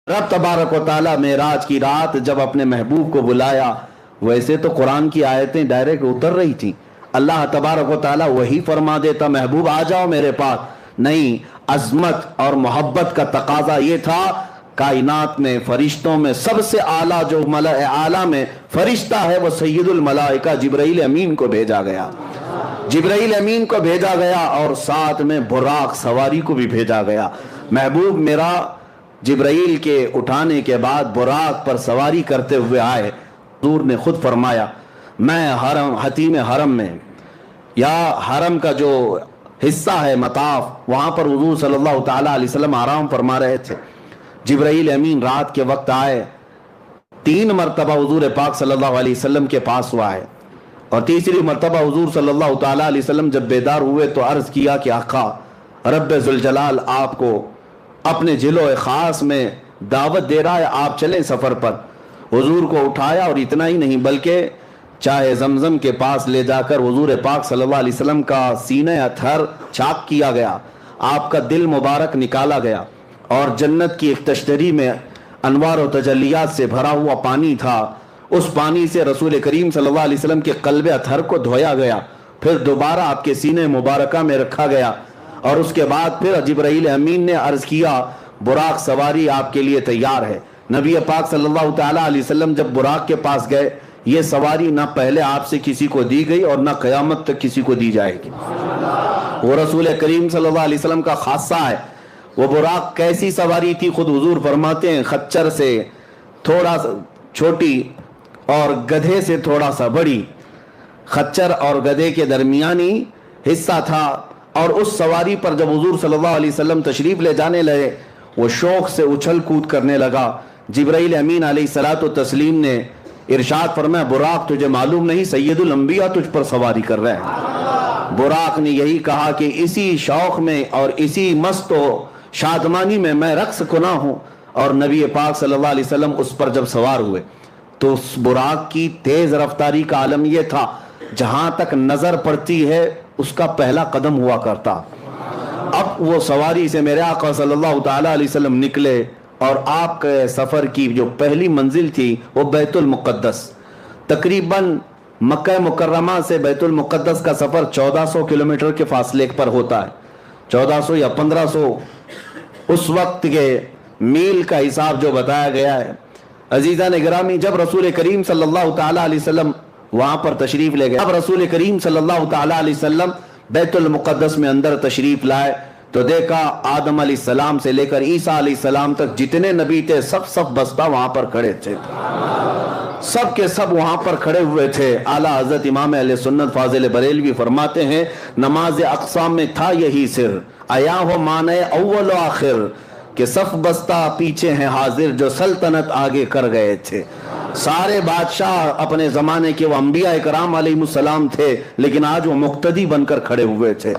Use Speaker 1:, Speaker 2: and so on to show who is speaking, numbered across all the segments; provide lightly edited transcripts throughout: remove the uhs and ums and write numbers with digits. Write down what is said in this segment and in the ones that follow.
Speaker 1: رب تبارک و تعالیٰ معراج کی رات جب اپنے محبوب کو بلایا، ویسے تو قرآن کی آیتیں ڈائریکٹ اتر رہی تھیں، اللہ تبارک و تعالیٰ وہی فرما دیتا محبوب آ جاؤ میرے پاس، نہیں، عظمت اور محبت کا تقاضا یہ تھا، کائنات میں فرشتوں میں سب سے اعلیٰ جو ملأ اعلیٰ میں فرشتہ ہے وہ سید الملائکہ جبرائیل امین کو بھیجا گیا، جبرائیل امین کو بھیجا گیا، اور ساتھ میں براق سواری کو بھی بھیجا گیا۔ محبوب میرا جبرائیل کے اٹھانے کے بعد براق پر سواری کرتے ہوئے آئے، حضور نے خود فرمایا میں حتیم حرم میں یا حرم کا جو حصہ ہے مطاف، وہاں پر حضور صلی اللہ تعالیٰ علیہ وسلم آرام فرما رہے تھے، جبرائیل امین رات کے وقت آئے، 3 مرتبہ حضور پاک صلی اللہ علیہ وسلم کے پاس ہوا ہے، اور تیسری مرتبہ حضور صلی اللہ تعالیٰ علیہ وسلم جب بیدار ہوئے تو عرض کیا کہ آقا رب ذوالجلال آپ کو اپنے جلوہ خاص میں دعوت دے رہا ہے، آپ چلیں سفر پر۔ حضور کو اٹھایا، اور اتنا ہی نہیں بلکہ چاہے زمزم کے پاس لے جا کر حضور پاک صلی اللہ علیہ وسلم کا سینہ اطہر چاک کیا گیا، آپ کا دل مبارک نکالا گیا، اور جنت کی ایک تشتری میں انوار و تجلیات سے بھرا ہوا پانی تھا، اس پانی سے رسول کریم صلی اللہ علیہ وسلم کے قلب اطہر کو دھویا گیا، پھر دوبارہ آپ کے سینے مبارکہ میں رکھا گیا، اور اس کے بعد پھر جبرائیل امین نے عرض کیا براق سواری آپ کے لیے تیار ہے۔ نبی پاک صلی اللہ تعالیٰ علیہ وسلم جب براق کے پاس گئے، یہ سواری نہ پہلے آپ سے کسی کو دی گئی اور نہ قیامت تک کسی کو دی جائے گی، وہ رسول کریم صلی اللہ علیہ وسلم کا خاصہ ہے۔ وہ براق کیسی سواری تھی خود حضور فرماتے ہیں، خچر سے تھوڑا سا چھوٹی اور گدھے سے تھوڑا سا بڑی، خچر اور گدھے کے درمیانی حصہ تھا، اور اس سواری پر جب حضور صلی اللہ علیہ وسلم تشریف لے جانے لگے، وہ شوق سے اچھل کود کرنے لگا۔ جبرائیل امین علیہ الصلوۃ والتسلیم نے ارشاد فرمایا براق تجھے معلوم نہیں سید الانبیاء تجھ پر سواری کر رہے ہیں۔ براق نے یہی کہا کہ اسی شوق میں اور اسی مست و شادمانی میں رقص کنا ہوں، اور نبی پاک صلی اللہ علیہ وسلم اس پر جب سوار ہوئے تو اس براق کی تیز رفتاری کا عالم یہ تھا، جہاں تک نظر پڑتی ہے اس کا پہلا قدم ہوا کرتا۔ اب وہ سواری سے میرے آقا صلی اللہ تعالیٰ علیہ وسلم نکلے، اور آپ کے سفر کی جو پہلی منزل تھی وہ بیت المقدس، تقریباً مکہ مکرمہ سے بیت المقدس کا سفر 1400 کلومیٹر کے فاصلے پر ہوتا ہے، 1400 یا 1500 اس وقت کے میل کا حساب جو بتایا گیا ہے۔ عزیزان گرامی، جب رسول کریم صلی اللہ تعالیٰ علیہ وسلم وہاں پر تشریف لے گئے، اب رسول کریم صلی اللہ تعالیٰ علیہ وسلم بیت المقدس میں اندر تشریف لائے تو دیکھا آدم علیہ السلام سے لے کر عیسیٰ علیہ السلام تک جتنے نبی تھے سب صف بستہ وہاں پر کھڑے تھے، سب کے سب وہاں پر کھڑے ہوئے تھے۔ اعلیٰ حضرت امام اہل سنت فاضل بریلوی فرماتے ہیں نماز اقصیٰ میں تھا یہی سر، آیا ہو معنی اول و آخر، کہ صف بستہ پیچھے ہیں حاضر جو سلطنت آگے کر گئے تھے۔ سارے بادشاہ اپنے زمانے کے وہ انبیاء کرام علیہ السلام تھے، لیکن آج وہ مقتدی بن کر کھڑے ہوئے تھے۔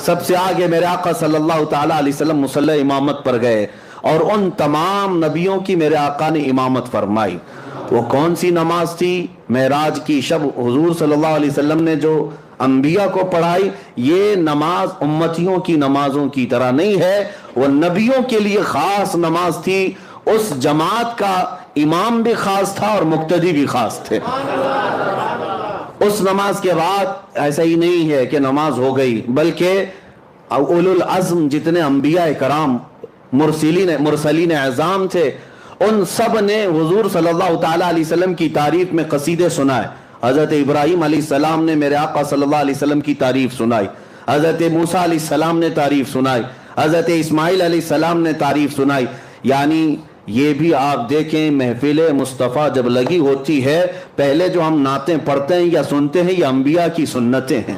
Speaker 1: سب سے آگے میرے آقا صلی اللہ تعالیٰ علیہ وسلم مصلی امامت پر گئے، اور ان تمام نبیوں کی میرے آقا نے امامت فرمائی۔ وہ کون سی نماز تھی؟ معراج کی شب حضور صلی اللہ علیہ وسلم نے جو انبیاء کو پڑھائی، یہ نماز امتیوں کی نمازوں کی طرح نہیں ہے، وہ نبیوں کے لیے خاص نماز تھی۔ اس جماعت کا امام بھی خاص تھا اور مقتدی بھی خاص تھے۔ اس نماز کے بعد ایسا ہی نہیں ہے کہ نماز ہو گئی، بلکہ اولو العزم جتنے انبیاء کرام مرسلین اعظام تھے، ان سب نے حضور صلی اللہ تعالیٰ علیہ وسلم کی تعریف میں قصیدے سنائے۔ حضرت ابراہیم علیہ السلام نے میرے آقا صلی اللہ علیہ وسلم کی تعریف سنائی، حضرت موسیٰ علیہ السلام نے تعریف سنائی، حضرت اسماعیل علیہ السلام نے تعریف سنائی۔ یعنی یہ بھی آپ دیکھیں، محفل مصطفیٰ جب لگی ہوتی ہے، پہلے جو ہم نعتیں پڑھتے ہیں یا سنتے ہیں یہ انبیاء کی سنتیں ہیں،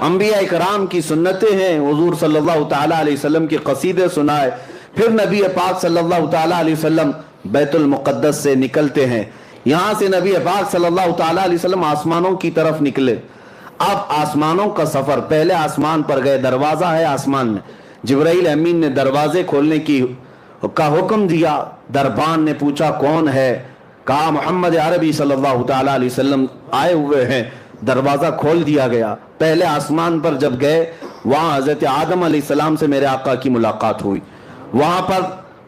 Speaker 1: انبیاء کرام کی سنتیں ہیں۔ حضور صلی اللہ تعالیٰ علیہ وسلم کے قصیدے سنائے، پھر نبی پاک صلی اللہ تعالیٰ علیہ وسلم بیت المقدس سے نکلتے ہیں، یہاں سے نبی پاک صلی اللہ تعالیٰ علیہ وسلم آسمانوں کی طرف نکلے۔ اب آسمانوں کا سفر، پہلے آسمان پر گئے، دروازہ ہے آسمان میں، جبرائیل امین نے دروازے کھولنے کا حکم دیا، دربان نے پوچھا کون ہے، کہا محمد عربی صلی اللہ تعالیٰ علیہ وسلم آئے ہوئے ہیں، دروازہ کھول دیا گیا۔ پہلے آسمان پر جب گئے، وہاں حضرت آدم علیہ السلام سے میرے آقا کی ملاقات ہوئی، وہاں پر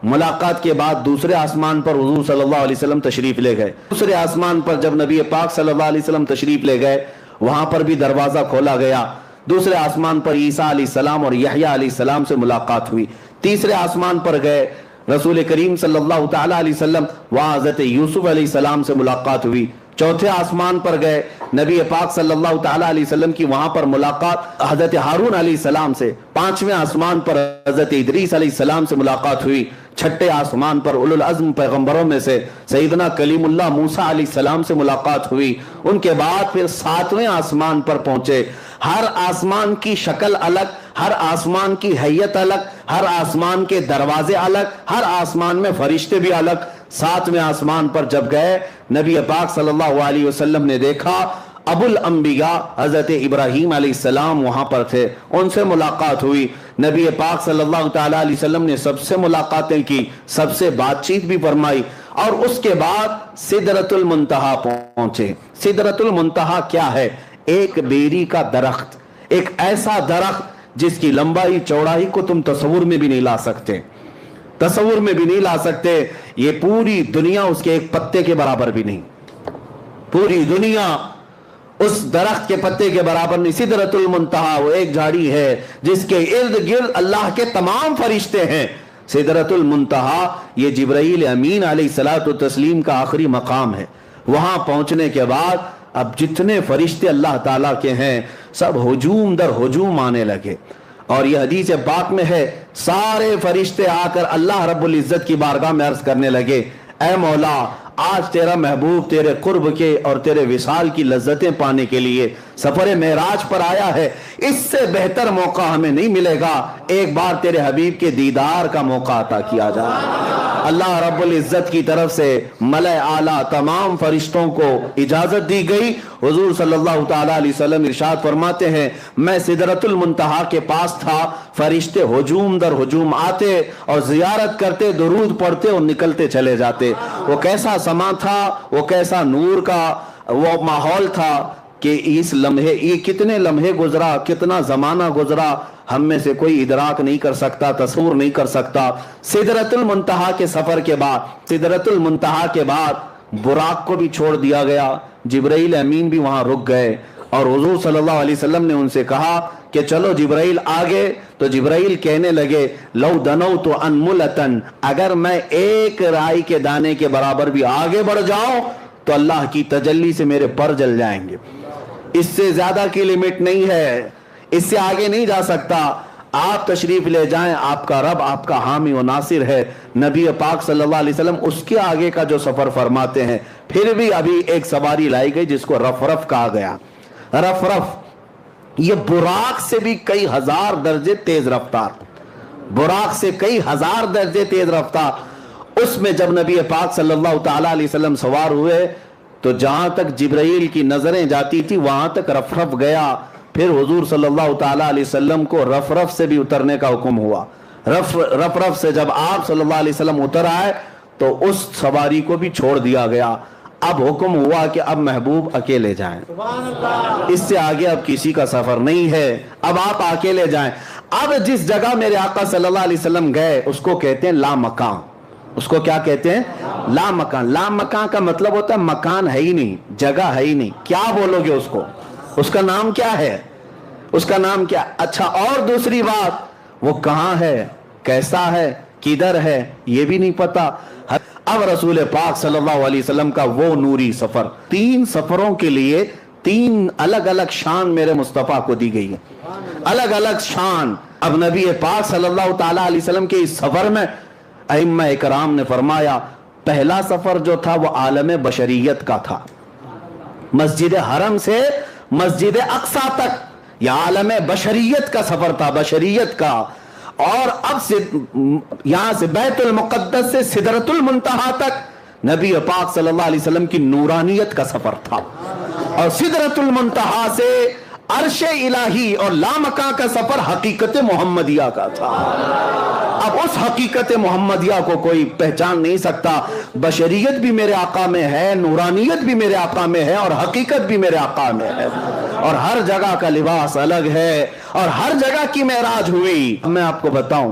Speaker 1: ملاقات کے بعد دوسرے آسمان پر حضور صلی اللہ علیہ وسلم تشریف لے گئے. دوسرے آسمان پر جب نبی پاک صلی اللہ علیہ وسلم تشریف لے گئے وہاں پر بھی دروازہ کھولا گیا. دوسرے آسمان پر عیسیٰ علیہ السلام اور یحییٰ علیہ السلام سے ملاقات ہوئی. تیسرے آسمان پر گئے رسول کریم صلی اللہ تعالی علیہ وسلم وہاں حضرت یوسف علیہ السلام سے ملاقات ہوئی. چوتھے آسمان پر گئے نبی پاک صلی اللہ تعالی علیہ وسلم کی وہاں پر ملاقات حضرت ہارون علیہ السلام سے. پانچویں آسمان پر حضرت ادریس علیہ السلام سے ملاقات ہوئی. چھٹے آسمان پر اولو العزم پیغمبروں میں سے سیدنا کلیم اللہ موسیٰ علیہ السلام سے ملاقات ہوئی. ان کے بعد پھر ساتویں آسمان پر پہنچے. ہر آسمان کی شکل الگ, ہر آسمان کی حیت الگ, ہر آسمان کے دروازے الگ, ہر آسمان میں فرشتے بھی الگ. ساتویں آسمان پر جب گئے نبی پاک صلی اللہ علیہ وسلم نے دیکھا ابو الانبیاء حضرت ابراہیم علیہ السلام وہاں پر تھے. ان سے ملاقات ہوئی. نبی پاک صلی اللہ تعالی علیہ وسلم نے سب سے ملاقاتیں کی, سب سے بات چیت بھی فرمائی. اور اس کے بعد سدرۃ المنتہا پہنچے. سدرۃ المنتہا کیا ہے؟ ایک بیری کا درخت, ایک ایسا درخت جس کی لمبائی چوڑائی کو تم تصور میں بھی نہیں لا سکتے, تصور میں بھی نہیں لا سکتے. یہ پوری دنیا اس کے ایک پتے کے برابر بھی نہیں, پوری دنیا اس درخت کے پتے کے برابر نہیں. سدرۃ المنتہا وہ ایک جھاڑی ہے جس کے ارد گرد اللہ کے تمام فرشتے ہیں. سدرۃ المنتہا یہ جبرائیل امین علیہ الصلوۃ والتسلیم کا آخری مقام ہے. وہاں پہنچنے کے بعد اب جتنے فرشتے اللہ تعالیٰ کے ہیں سب ہجوم در ہجوم آنے لگے. اور یہ حدیث پاک میں ہے سارے فرشتے آ کر اللہ رب العزت کی بارگاہ میں عرض کرنے لگے, اے مولا آج تیرا محبوب تیرے قرب کے اور تیرے وصال کی لذتیں پانے کے لیے سفر معراج پر آیا ہے. اس سے بہتر موقع ہمیں نہیں ملے گا, ایک بار تیرے حبیب کے دیدار کا موقع عطا کیا جائے. اللہ رب العزت کی طرف سے ملائے اعلیٰ تمام فرشتوں کو اجازت دی گئی. حضور صلی اللہ تعالی علیہ وسلم ارشاد فرماتے ہیں میں سدرۃ المنتہا کے پاس تھا, فرشتے ہجوم در ہجوم آتے اور زیارت کرتے, درود پڑھتے اور نکلتے چلے جاتے. وہ کیسا سما تھا, وہ کیسا نور کا وہ ماحول تھا کہ اس لمحے, یہ کتنے لمحے گزرا, کتنا زمانہ گزرا, ہم میں سے کوئی ادراک نہیں کر سکتا, تصور نہیں کر سکتا. سدرۃ المنتہا کے سفر کے بعد, سدرۃ المنتہا کے بعد براق کو بھی چھوڑ دیا گیا. جبرائیل امین بھی وہاں رک گئے اور حضور صلی اللہ علیہ وسلم نے ان سے کہا کہ چلو جبرائیل آگے. تو جبرائیل کہنے لگے لو دنوت انملتن, اگر میں ایک رائی کے دانے کے برابر بھی آگے بڑھ جاؤں تو اللہ کی تجلی سے میرے پر جل جائیں گے. اس سے زیادہ کی لمٹ نہیں ہے, اس سے آگے نہیں جا سکتا. آپ تشریف لے جائیں, آپ کا رب آپ کا حامی و ناصر ہے. نبی پاک صلی اللہ علیہ وسلم اس کے آگے کا جو سفر فرماتے ہیں. پھر بھی ابھی ایک سواری لائی گئی جس کو رف رف کہا گیا. رف رف یہ براق سے بھی کئی ہزار درجے تیز رفتار, براق سے کئی ہزار درجے تیز رفتار. اس میں جب نبی پاک صلی اللہ تعالی علیہ وسلم سوار ہوئے تو جہاں تک جبرائیل کی نظریں جاتی تھی وہاں تک رف رف گیا. پھر حضور صلی اللہ تعالی علیہ وسلم کو رف رف سے بھی اترنے کا حکم ہوا. رف رف سے جب آپ صلی اللہ علیہ وسلم اتر آئے تو اس سواری کو بھی چھوڑ دیا گیا. اب حکم ہوا کہ اب محبوب اکیلے جائیں, اس سے آگے اب کسی کا سفر نہیں ہے, اب آپ اکیلے جائیں. اب جس جگہ میرے آقا صلی اللہ علیہ وسلم گئے اس کو کہتے ہیں لا مکان. اس کو کیا کہتے ہیں؟ لا مکان. لا مکان کا مطلب ہوتا ہے مکان ہے ہی نہیں, جگہ ہے ہی نہیں. کیا بولو گے اس کو, اس کا نام کیا ہے, اس کا نام کیا؟ اچھا, اور دوسری بات وہ کہاں ہے, کیسا ہے, کدھر ہے, یہ بھی نہیں پتا. اب رسول پاک صلی اللہ علیہ وسلم کا وہ نوری سفر, 3 سفروں کے لیے 3 الگ الگ شان میرے مصطفیٰ کو دی گئی ہے, الگ الگ شان. اب نبی پاک صلی اللہ تعالی علیہ وسلم کے اس سفر میں ائمہ اکرام نے فرمایا پہلا سفر جو تھا وہ عالم بشریت کا تھا, مسجد حرم سے مسجد اقصی تک, یہ عالم بشریت کا سفر تھا, بشریت کا. اور اب سے یہاں سے بیت المقدس سے سدرۃ المنتہا تک نبی پاک صلی اللہ علیہ وسلم کی نورانیت کا سفر تھا. اور سدرۃ المنتہا سے عرش الہی اور لامکاں کا سفر حقیقت محمدیہ کا تھا. اب اس حقیقت محمدیہ کو کوئی پہچان نہیں سکتا. بشریت بھی میرے آقا میں ہے, نورانیت بھی میرے آقا میں ہے, اور حقیقت بھی میرے آقا میں ہے. اور ہر جگہ کا لباس الگ ہے, اور ہر جگہ کی معراج ہوئی. میں آپ کو بتاؤں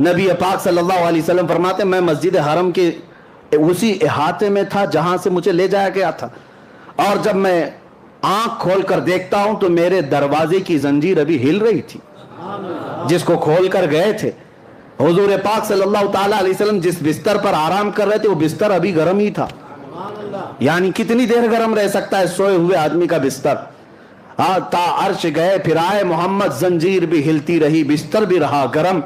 Speaker 1: نبی پاک صلی اللہ علیہ وسلم فرماتے ہیں میں مسجد حرم کے اسی احاطے میں تھا جہاں سے مجھے لے جایا گیا تھا، اور جب میں آنکھ کھول کر دیکھتا ہوں تو میرے دروازے کی زنجیر ابھی ہل رہی تھی جس کو کھول کر گئے تھے حضور پاک صلی اللہ تعالی علیہ وسلم جس بستر پر آرام کر رہے تھے وہ بستر ابھی گرم ہی تھا. یعنی کتنی دیر گرم رہ سکتا ہے سوئے ہوئے آدمی کا بستر؟ تا عرش گئے پھر آئے محمد، زنجیر بھی ہلتی رہی، بستر بھی رہا گرم.